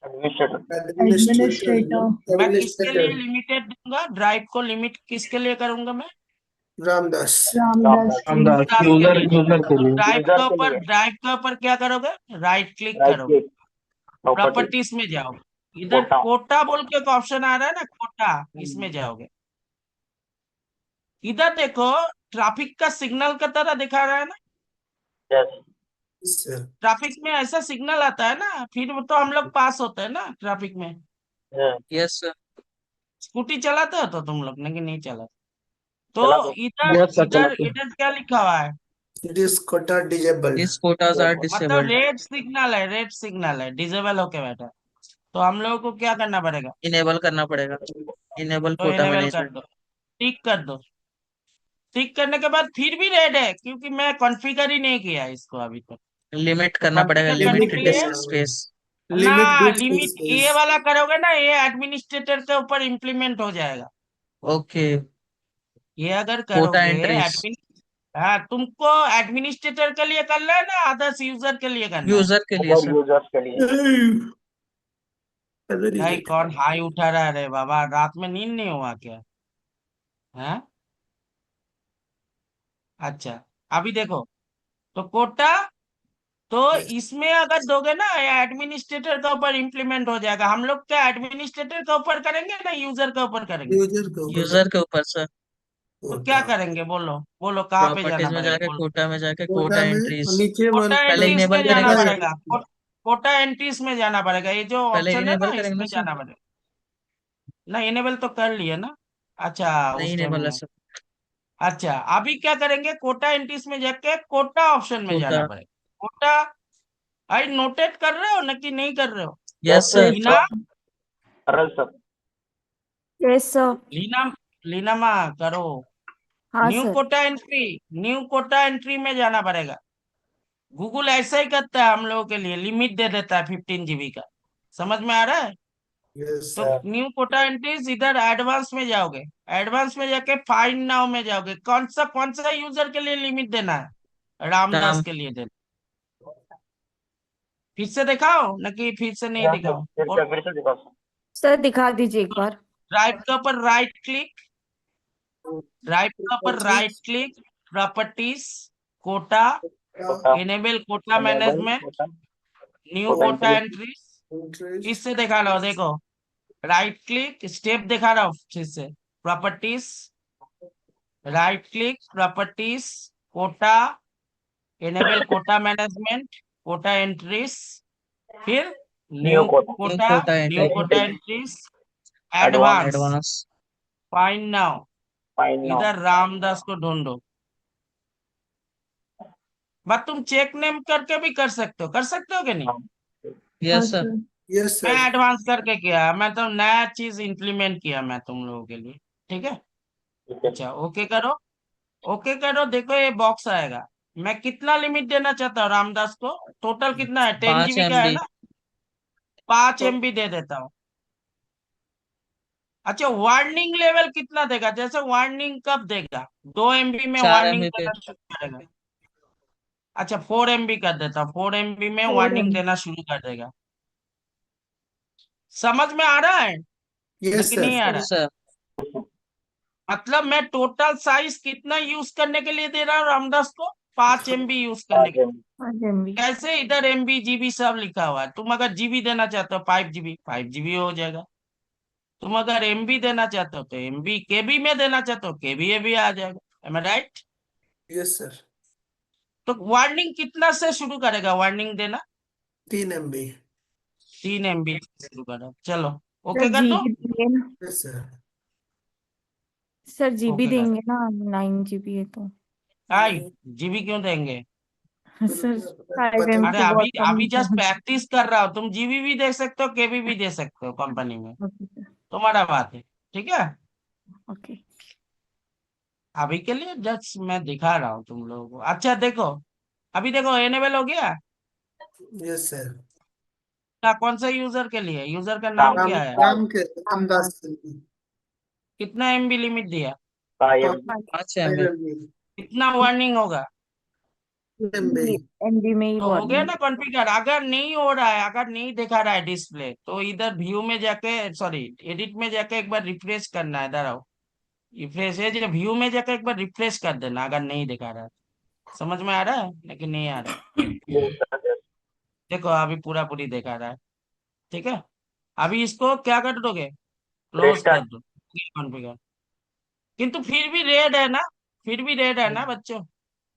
एडमिनिस्ट्रेटर। एडमिनिस्ट्रेटर मैं किसके लिए एडमिनिस्ट्रेटर लिमिटेड दूंगा, ड्राइव को लिमिट किसके लिए करूंगा मैं, रामदास रामदास जी। रामदास के यूजर लिए। यूजर के तो लिए। यूजर के लिए। ड्राइव के ऊपर क्या करोगे, राइट क्लिक राइट करोगे, क्लिक, प्रॉपर्टी, प्रॉपर्टीज में जाओगे, इधर कोटा। कोटा बोल के एक ऑप्शन आ रहा है ना, कोटा, इसमें जाओगे। इधर देखो, ट्रैफिक का सिग्नल का तरह दिखा रहा है ना, यस। सर ट्रैफिक में ऐसा सिग्नल आता है ना, फिर वो तो हम लोग पास होते हैं ना ट्रैफिक में। Yes sir. स्कूटी चलाते हो तो तुम लोग, लेकिन नहीं चलाते। तो चला दो। इधर यस सर, इधर चलाते। इधर क्या लिखा हुआ है, this quota disabled this quotas are मतलब डिसेबल्ड। रेड सिग्नल है, रेड सिग्नल है, डिसेबल होके बैठा है। तो हम लोगों को क्या करना पड़ेगा, इनेबल करना पड़ेगा। इनेबल तो कोटा इनेबल कर मैनेजमेंट। दो, टिक कर दो। टिक करने के बाद फिर भी रेड है, क्योंकि मैं कॉन्फ़िगर ही नहीं किया है इसको अभी तक। लिमिट तो करना पड़ेगा, कॉन्फ़िगर करने लिमिट के लिमिटेड लिए, डिस्क स्पेस। ना, लिमिट डिस्क लिमिट स्पेस ये वाला करोगे ना, ये एडमिनिस्ट्रेटर के ऊपर इम्प्लीमेंट हो जाएगा। ओके। ये अगर कोटा करोगे एंट्रीज। एडमिन, हाँ, तुमको एडमिनिस्ट्रेटर के लिए करना है ना, अदर्स यूजर के लिए करना है। यूजर के लिए अदर सर। यूजर्स के लिए। भाई कौन हाई उठा रहा है रे बाबा, रात में नींद नहीं हुआ क्या, है? अच्छा, अभी देखो, तो कोटा, तो इसमें अगर दोगे ना, ये एडमिनिस्ट्रेटर के ऊपर इम्प्लीमेंट हो जाएगा। हम लोग क्या एडमिनिस्ट्रेटर के ऊपर करेंगे ना, यूजर के ऊपर करेंगे? यूजर के ऊपर यूजर के ऊपर सर। तो क्या कोटा करेंगे, बोलो बोलो, कहाँ पे जाना प्रॉपर्टीज में पड़ेगा, जाके, बोलो। कोटा में जाके, कोटा कोटा में एंट्रीज। नीचे कोटा पहले एंट्रीज इनेबल में जाना करेंगे कोटा सर। पड़ेगा, कोटा एंट्रीज में जाना पड़ेगा, ये जो पहले ऑप्शन है ना, इनेबल करेंगे ना इसमें सर। जाना पड़ेगा। ना, इनेबल तो कर लिए ना, अच्छा, नहीं उस टाइम इनेबल है में। सर। अच्छा, अभी क्या करेंगे, कोटा एंट्रीज में जाके कोटा ऑप्शन में कोटा। जाना पड़ेगा। कोटा, भाई नोटेट कर रहे हो ना कि नहीं कर रहे हो? Yes yes sir. लीना, सरल sir. Yes sir. Leena, Leena मा करो। हाँ new sir. Quota entry, new quota entry में जाना पड़ेगा। गूगल ऐसा ही करता है हम लोगों के लिए, लिमिट दे देता है 15 GB का, समझ में आ रहा है? यस तो सर न्यू कोटा एंट्रीज, इधर एडवांस में जाओगे, एडवांस में जाके फाइंड नाउ में जाओगे, कौन सा यूजर के लिए लिमिट देना है, रामदास राम। के लिए देना। फिर से दिखाओ ना, कि फिर से नहीं दिखाओ, और फिर से दिखाओ सर। सर दिखा दीजिए एक बार। ड्राइव के ऊपर राइट क्लिक, ड्राइव के ऊपर right properties click, properties, quota, quota, enable quota enable management, quota, new quota quota entry, entries. Interest इससे दिखा लो, देखो, राइट क्लिक, स्टेप दिखा रहा हूँ फिर से, properties, right click, properties, quota, enable quota management, quota entries, फिर new new quota, new quota, quota new entry. Quota entry, entries, advance, advance, advance. Find now, find now. इधर रामदास को ढूंढो। बात तुम चेक नेम करके भी कर सकते हो कि नहीं? हाँ यस सर। सर। यस मैं सर एडवांस करके किया, मैं तो नया चीज इंप्लीमेंट किया मैं तुम लोगों के लिए, ठीक है? ठीक है। अच्छा, ओके करो, ओके करो, देखो ये बॉक्स आएगा। मैं कितना लिमिट देना चाहता हूँ रामदास को, टोटल कितना है, टेन 5 जीबी का है MB। ना, 5 MB दे देता हूँ। अच्छा, वार्निंग लेवल कितना देगा, जैसे वार्निंग कब देगा, 2 MB में 4 वार्निंग MB पे। देना शुरू करेगा। अच्छा, 4 MB कर देता हूँ, 4 MB में फोर वार्निंग एम। देना शुरू कर देगा। समझ में आ रहा है यस लेकिन सर नहीं आ यस रहा सर। है? मतलब मैं टोटल साइज कितना यूज करने के लिए दे रहा हूँ रामदास को, 5 MB यूज करने के। 5 MB। कैसे, इधर MB GB सब लिखा हुआ है, तुम अगर जीबी देना चाहते हो 5 GB, 5 GB हो जाएगा। तुम अगर MB देना चाहते हो तो MB, केबी में देना चाहते हो केबी ये भी आ जाएगा, M I right? Yes sir तो वार्निंग कितना से शुरू करेगा वार्निंग देना, 3 MB 3 MB शुरू करो, चलो सर ओके कर दो, जीबी देंगे ना, yes sir sir GB okay कर, देंगे ना, 9 GB है तो। 5 GB क्यों देंगे? सर फाइव पता एम अरे तो अभी बहुत कम अभी जस्ट है। प्रैक्टिस कर रहा हो, तुम जीबी भी दे सकते हो, केबी भी दे सकते हो कंपनी में, ओके सर। तुम्हारा बात है, ठीक है? ओके। अभी के लिए जस्ट मैं दिखा रहा हूँ तुम लोगों को। अच्छा देखो, अभी देखो, एनेबल हो गया, यस सर कौन सा यूजर के लिए? यूजर का नाम राम क्या है? राम के रामदास के लिए। कितना एमबी लिमिट दिया? हाँ ये 5 MB। 5 MB। कितना वार्निंग होगा? 2 MB। एमबी में ही तो हो गया वार्निंग। ना कॉन्फ़िगर। अगर नहीं हो रहा है, अगर नहीं दिखा रहा है डिस्प्ले, तो इधर व्यू में जाके, सॉरी एडिट में जाके एक बार रिफ्रेश करना है। इधर आओ, रिफ्रेश है जो व्यू में जाके एक बार रिफ्रेश कर देना अगर नहीं दिखा रहा है। समझ में आ रहा है लेकिन नहीं आ रहा है? देखो अभी पूरा पूरी दिखा रहा है। ठीक है, अभी इसको क्या कर दोगे? क्लोज कर रेस्टार्ट। दो कॉन्फ़िगर। किंतु फिर भी रेड है ना, फिर भी रेड है ना बच्चों?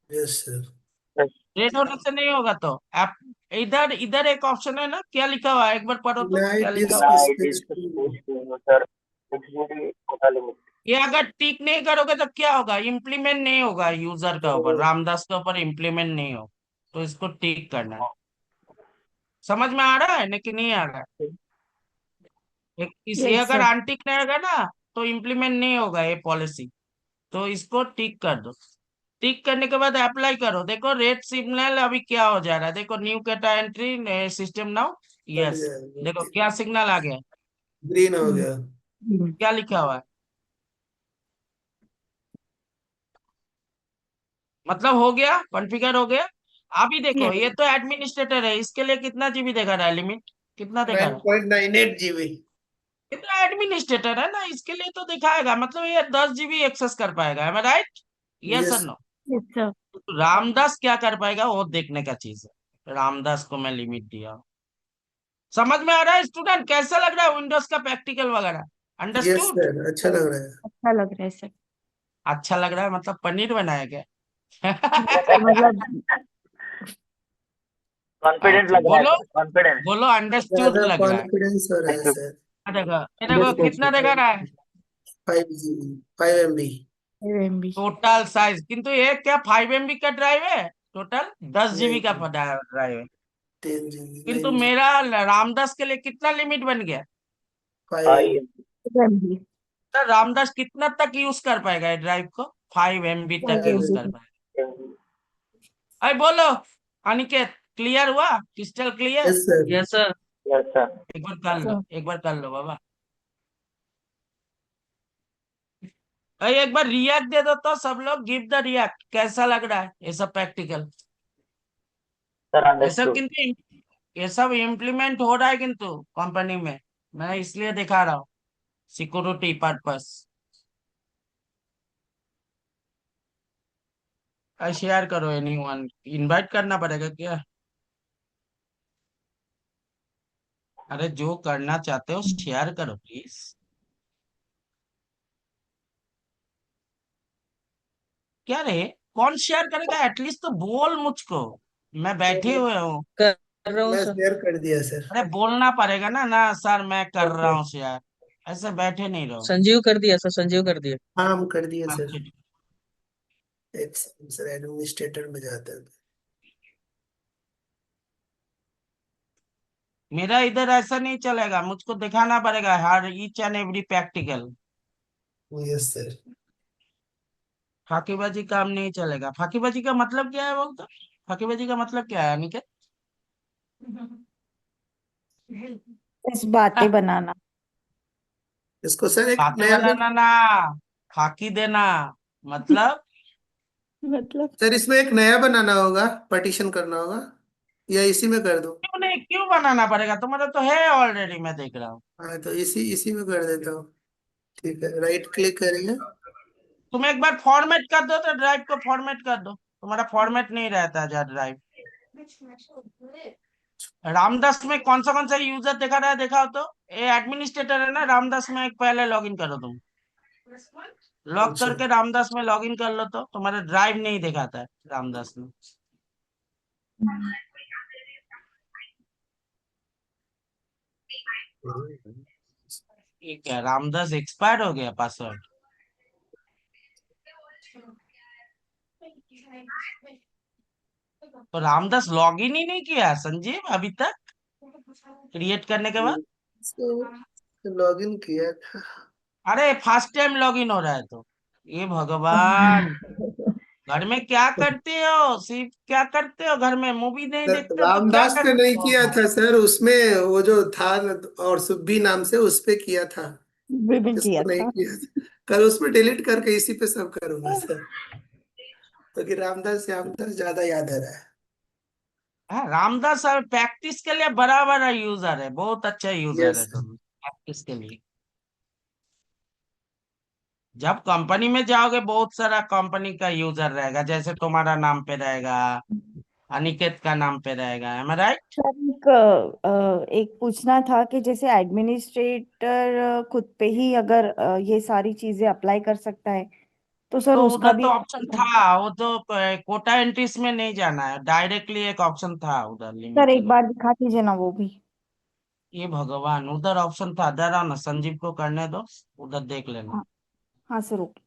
Yes sir. रेड होने से नहीं होगा तो आप, इधर इधर एक ऑप्शन है ना, क्या लिखा हुआ है एक बार पढ़ो तो, क्या नाइट लिखा डिस्क हुआ है? Space user 6 GB quota limit. ये अगर टिक नहीं करोगे तो क्या होगा? इम्प्लीमेंट नहीं होगा यूजर का ऊपर, रामदास के ऊपर इम्प्लीमेंट नहीं हो। तो इसको टिक करना है। समझ में आ रहा है लेकिन नहीं आ रहा है? ये यस अगर सर। अनटिक रहेगा ना तो इम्प्लीमेंट नहीं होगा ये पॉलिसी। तो इसको टिक कर दो। टिक करने के बाद अप्लाई करो। देखो रेड सिग्नल अभी क्या हो जा रहा है, देखो new data entry system now. बढ़ यस, देखो जाएगा। क्या सिग्नल आ गया, ग्रीन हो गया। क्या लिखा हुआ है, मतलब हो गया, कॉन्फ़िगर हो गया। अभी देखो यस। ये तो एडमिनिस्ट्रेटर है, इसके लिए कितना जीबी दिखा रहा है लिमिट? कितना दिखा रहा है? 9.98 GB। ये तो एडमिनिस्ट्रेटर है ना, इसके लिए तो दिखाएगा, मतलब ये 10 जीबी एक्सेस कर पाएगा। Am I right? यस और yes. No? Yes sir. Ramdas क्या कर पाएगा वो देखने का चीज है। रामदास को मैं लिमिट दिया। समझ में आ रहा है स्टूडेंट? कैसा लग रहा है विंडोज का प्रैक्टिकल वगैरह? Yes understood? सर, अच्छा लग रहा है। अच्छा लग रहा है सर। अच्छा लग रहा है मतलब पनीर बनाया क्या? नहीं सर, मतलब कॉन्फिडेंट अच्छा लग रहा है बोलो, सर, कॉन्फिडेंस। बोलो अंडरस्टूड ज्यादा लग रहा है। कॉन्फिडेंस हो रहा है सर। देखो ये देखो कितना दिखा रहा है 5 GB, 5 MB। MB. Total size. किंतु ये क्या 5 एमबी का ड्राइव है? टोटल 10 जीबी का नहीं, ड्राइव है। 10 GB, किंतु 9 GB। मेरा रामदास के लिए कितना लिमिट बन गया? 5 MB। एमबी। तो रामदास कितना तक यूज कर पाएगा ये ड्राइव को? 5 एमबी तक यूज कर पाएगा। अरे बोलो अनिकेत, क्लियर हुआ? Crystal clear? Yes sir. Yes, sir. Yes sir. एक बार कर लो, सर एक बार कर लो बाबा। अरे एक बार रिएक्ट दे दो तो सब लोग, गिव द रिएक्ट। कैसा लग रहा है ये सब प्रैक्टिकल? सर ये सब अंडरस्टूड। किंतु ये सब इम्प्लीमेंट हो रहा है किंतु कंपनी में। मैं इसलिए दिखा रहा हूँ, सिक्योरिटी पर्पस। शेयर करो एनीवन, इनवाइट करना पड़ेगा क्या? अरे जो करना चाहते हो शेयर करो प्लीज। क्या रे, कौन शेयर करेगा? एटलीस्ट तो बोल मुझको, मैं बैठे हुए हूँ। कर रहा हूँ मैं सर। शेयर कर दिया सर। अरे बोलना पड़ेगा ना, ना सर मैं कर रहा ओके। हूँ शेयर। ऐसे बैठे नहीं रहो। संजीव कर दिया सर, संजीव कर दिया। हाँ, हम कर दिए सर। अच्छा, एक सेकंड सर, एडमिनिस्ट्रेटर में जाते हैं। मेरा इधर ऐसा नहीं चलेगा, मुझको दिखाना पड़ेगा हर each and every practical. Yes sir. फाकीबाजी काम नहीं चलेगा। फाकीबाजी का मतलब क्या है बोलते? फाकीबाजी का मतलब क्या है अनिकेत? बस बातें बनाना। इसको सर एक बातें नया बनाना ना, फाकी देना मतलब। मतलब सर इसमें एक नया बनाना होगा, पार्टीशन करना होगा, या इसी में कर दूं? क्यों नहीं, क्यों बनाना पड़ेगा? तुम्हारा तो है ऑलरेडी, मैं देख रहा हूँ। हाँ, तो इसी इसी में कर देता हूँ। ठीक है, राइट क्लिक करेंगे। तुम एक बार फॉर्मेट कर दो तो ड्राइव को फॉर्मेट कर दो। तुम्हारा फॉर्मेट नहीं रहता है ड्राइव। रामदास में कौन सा यूजर देखा रहा है, दिखाओ तो। ये एडमिनिस्ट्रेटर है ना रामदास में, एक पहले लॉगिन करो तुम। लॉग अच्छा। करके रामदास में लॉगिन कर लो तो तुम्हारा ड्राइव नहीं दिखाता है रामदास में। ये क्या, रामदास एक्सपायर हो गया पासवर्ड? तो रामदास लॉगिन ही नहीं किया संजीव अभी तक, क्रिएट करने के बाद? इसको लॉगिन किया था। अरे फर्स्ट टाइम लॉगिन हो रहा है तो, ये भगवान। घर में क्या करते हो? सिर्फ क्या करते हो घर में? मूवी नहीं सर, देखते हो तो क्या रामदास पे करते नहीं हो किया घर? था सर, उसमें वो जो था और सुब्बी नाम से, उस पे किया था। बिल्कुल किया इसको नहीं था। किया था। कल उसमें डिलीट करके इसी पे सब करूंगा सर, क्योंकि रामदास श्यामदास ज्यादा याद आ रहा है। हाँ, रामदास सर प्रैक्टिस के लिए बराबर है, यूजर है, बहुत अच्छा यूजर यस है सर। दोनों प्रैक्टिस के लिए। जब कंपनी में जाओगे बहुत सारा कंपनी का यूजर रहेगा, जैसे तुम्हारा नाम पे रहेगा, अनिकेत का नाम पे रहेगा, है राइट? सर एक पूछना था कि जैसे एडमिनिस्ट्रेटर खुद पे ही अगर ये सारी चीजें अप्लाई कर सकता है, तो सर तो उसका उधर भी तो ऑप्शन option था। था, वो तो कोटा एंट्रीज में नहीं जाना है, डायरेक्टली एक ऑप्शन था उधर सर लिमिट के एक लिए। बार दिखा दीजिए ना वो भी। ये भगवान, उधर ऑप्शन था, इधर आओ ना, संजीव को करने दो, उधर देख लेना। हाँ हाँ सर ओके।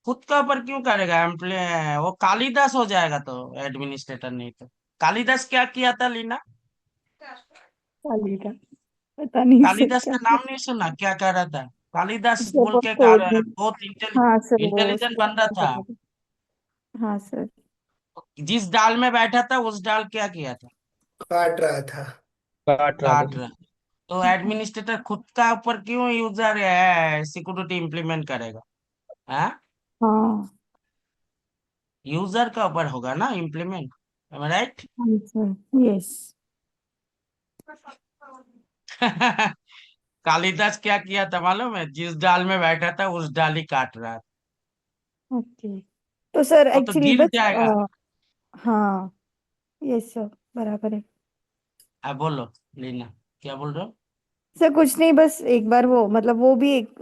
खुद का ऊपर क्यों करेगा एम्प्लॉय? वो कालिदास हो जाएगा तो एडमिनिस्ट्रेटर, नहीं तो कालिदास क्या किया था लीना? चलिएगा। पता नहीं सर कालिदास क्या का क्या। नाम नहीं सुना? क्या कर रहा था कालिदास सर बोल वो के? कोडिंग। बहुत हाँ सर वो इंटेलिजेंट उसको बंदा था। हाँ सर। जिस डाल में बैठा था उस डाल क्या किया था? काट रहा था। काट रहा था। काट रहा। तो एडमिनिस्ट्रेटर खुद का ऊपर क्यों यूजर है सिक्योरिटी इंप्लीमेंट करेगा? हाँ, हाँ यूजर का ऊपर होगा ना इम्प्लीमेंट, राइट? हाँ सर यस। कालिदास क्या किया था मालूम है? जिस डाल में बैठा था उस डाल ही काट रहा था। ओके। तो सर वो तो एक्चुअली गिर बस जाएगा। हाँ यस सर बराबर है। अब बोलो लीना, क्या बोल रहे हो? सर कुछ नहीं, बस एक बार वो मतलब वो भी एक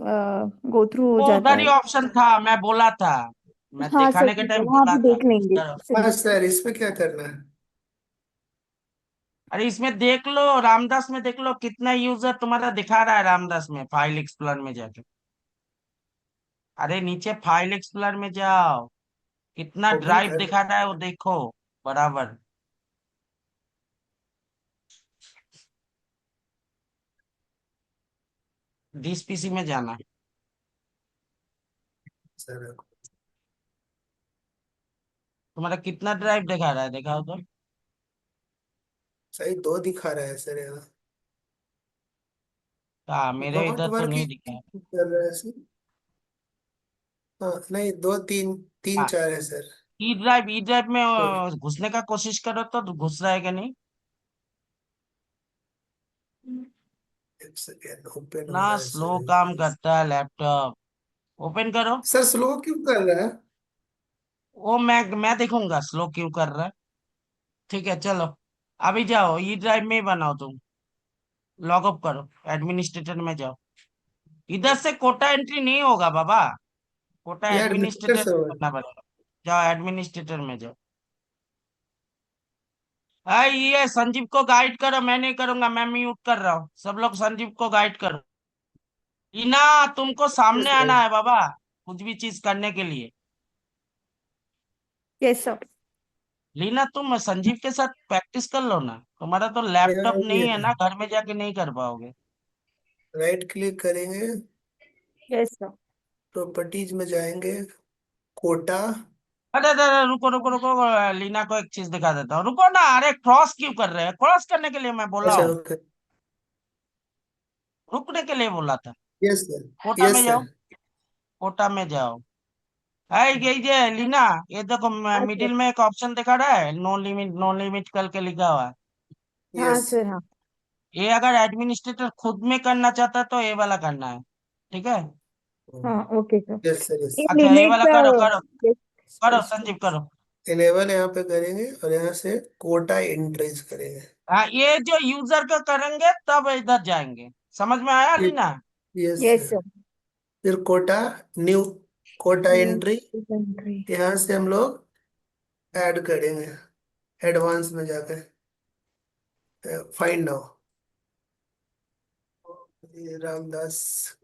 गो थ्रू हो वो जाता उधर ही है। ऑप्शन था, मैं बोला था, मैं हाँ सर दिखाने के ठीक है, टाइम वहाँ बोला भी था देख लेंगे उधर। सही। हाँ सर, इसमें क्या करना है? अरे इसमें देख लो, रामदास में देख लो कितना यूजर तुम्हारा दिखा रहा है रामदास में, फाइल एक्सप्लोरर में जाके। अरे नीचे फाइल एक्सप्लोरर में जाओ, कितना ओपन ड्राइव कर। दिखा रहा है वो देखो बराबर। दिस पीसी में जाना। सर तुम्हारा कितना ड्राइव दिखा रहा है, दिखाओ तो। सही दो दिखा रहा है सर यहाँ। हाँ, मेरे नॉट इधर तो नहीं वर्किंग दिखा है। कर रहा है सर। हाँ नहीं, दो तीन, तीन हाँ, चार है सर। ई ड्राइव में तो घुसने का कोशिश करो तो घुस रहा है कि नहीं? एक सेकेंड, ओपन हो ना रहा है स्लो सर काम इसमें। करता है लैपटॉप। ओपन करो। सर स्लो क्यों कर रहा है? वो मैं देखूंगा स्लो क्यों कर रहा है। ठीक है चलो, अभी जाओ ई ड्राइव में ही बनाओ तुम, लॉगअप करो, एडमिनिस्ट्रेटर में जाओ। इधर से कोटा एंट्री नहीं होगा बाबा, कोटा ये एडमिनिस्ट्रेटर एडमिनिस्ट्रेटर से हो। करना पड़ेगा। जाओ एडमिनिस्ट्रेटर में जाओ। हाय, ये संजीव को गाइड करो, मैं नहीं करूंगा, मैं म्यूट कर रहा हूँ, सब लोग संजीव को गाइड करो। इना, तुमको सामने सर आना है बाबा, कुछ भी चीज करने के लिए। Yes sir. लीना तुम संजीव के साथ प्रैक्टिस कर लो ना, तुम्हारा तो यहाँ लैपटॉप नहीं ये है ना, घर में जाके नहीं कर पाओगे। राइट क्लिक करेंगे, यस सर। प्रॉपर्टीज में जाएंगे, कोटा। अरे अरे अरे, रुको रुको रुको, लीना को एक चीज दिखा देता हूँ, रुको ना। अरे क्रॉस क्यों कर रहे हैं? क्रॉस करने के लिए मैं बोला अच्छा हूँ, ओके। रुकने के लिए बोला था। Yes sir. कोटा में यस जाओ, सर। कोटा में जाओ। है ये लीना, ये देखो हाँ सर। मिडिल में एक ऑप्शन दिखा रहा है, नो लिमिट करके लिखा हुआ है। हाँ यस। सर हाँ। ये अगर एडमिनिस्ट्रेटर खुद में करना चाहता है तो ये वाला करना है, ठीक है? हाँ okay sir. Yes sir. Yes. ये अच्छा ये लिमिट वाला करो करो, करो यस। संजीव करो। इनेबल यहाँ पे करेंगे और यहाँ से कोटा एंट्रीज करेंगे। हाँ, ये जो यूजर का करेंगे तब इधर जाएंगे, समझ में आया Leena? Yes yes sir. Sir. फिर quota, new quota new entry, country. यहाँ से हम लोग ऐड करेंगे, एडवांस में जाकर फाइंड नाउ। ये रामदास,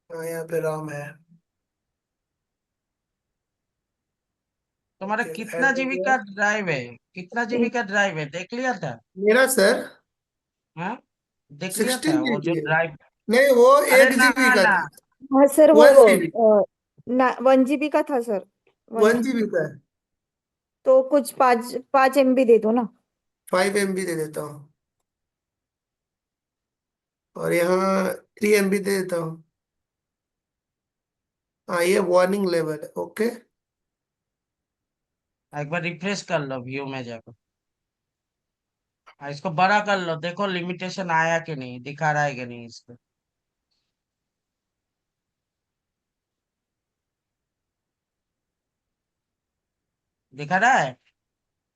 हाँ यहाँ पे राम है। तुम्हारा ऐड कितना हो जीबी गया। का ड्राइव है? कितना जीबी एक का ड्राइव है, देख लिया था? मेरा सर हाँ, देख लिया था 16 वो जो जीबी है। ड्राइव। नहीं, वो अरे एक ना जीबी का ना, था। हाँ सर, वो 1 GB, 1 GB का था सर। 1 1 GB। GB का है। तो कुछ 5 5 MB दे दो ना। 5 MB दे देता हूँ, और यहाँ 3 MB दे देता हूँ। हाँ, ये वार्निंग लेवल है। ओके। एक बार रिफ्रेश कर लो व्यू में जाकर। इसको बड़ा कर लो, देखो लिमिटेशन आया कि नहीं, दिखा रहा है कि नहीं इसको। दिखा रहा है।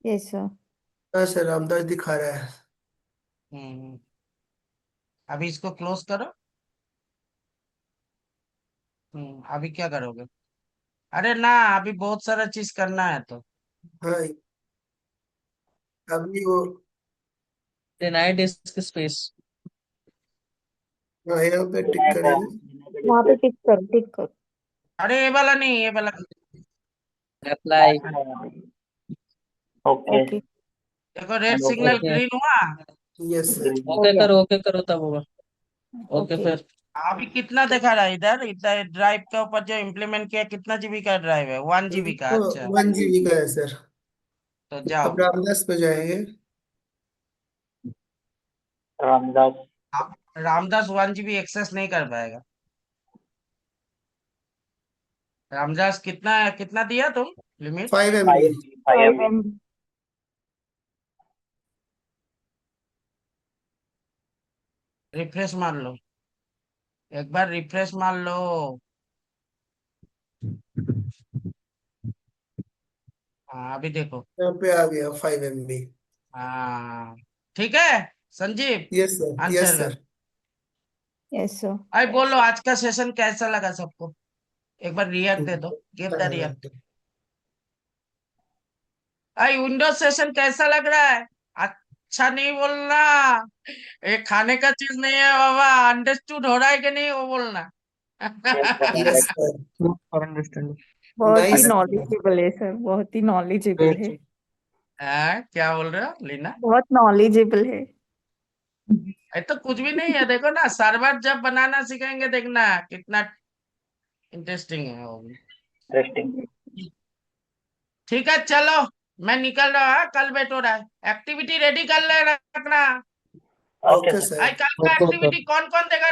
Yes sir. हाँ सर, रामदास दिखा रहा है। हम्म। अभी इसको क्लोज करो। अभी क्या करोगे? अरे ना, अभी बहुत सारा चीज करना है तो। हाँ, अभी वो, Deny disk space. हाँ, यहाँ पे टिक डिनाई का करेंगे। वहां पे टिक करो, टिक करो। अरे ये वाला नहीं, ये वाला। Apply. ओके। ओके। देखो red okay. Signal Okay. Green हुआ। Yes sir. हो गया। ओके करो तब होगा। Okay okay. फिर। अभी कितना दिखा रहा है इधर इधर ड्राइव के ऊपर जो इम्प्लीमेंट किया, कितना जीबी का ड्राइव है? 1 GB का, अच्छा। 1 GB का है सर। तो अब जाओ। रामदास पे जाएंगे। रामदास। रामदास 1 GB एक्सेस नहीं कर पाएगा। रामदास कितना कितना दिया तुम limit? 5 MB। 5 MB। 5 MB। Refresh मार लो, एक बार रिफ्रेश मार लो। हाँ अभी देखो। यहाँ पे आ गया 5 MB। हाँ ठीक है Sanjeev. Yes sir, yes answer कर। सर। Yes sir. अरे बोलो आज का सेशन कैसा लगा सबको? एक बार रिएक्ट दे दो, गिव द रिएक्ट। अरे विंडोज सेशन कैसा लग रहा है? अच्छा नहीं बोलना, ये खाने का चीज नहीं है बाबा। अंडरस्टूड हो रहा है कि नहीं वो बोलना। Yes sir, yes under. Sir. For understanding. बहुत ही नाइस। नॉलेजेबल है सर, बहुत ही नॉलेजेबल है। क्या बोल रहे हो लीना? बहुत नॉलेजेबल है। ये तो कुछ भी नहीं है, देखो ना सर्वर जब बनाना सीखेंगे देखना कितना इंटरेस्टिंग है वो भी। इंटरेस्टिंग। ठीक है चलो, मैं निकल रहा है, कल वेट हो रहा है। एक्टिविटी रेडी कर ले रखना। Okay okay sir. सर। कल का ओके सर। एक्टिविटी कौन कौन देगा?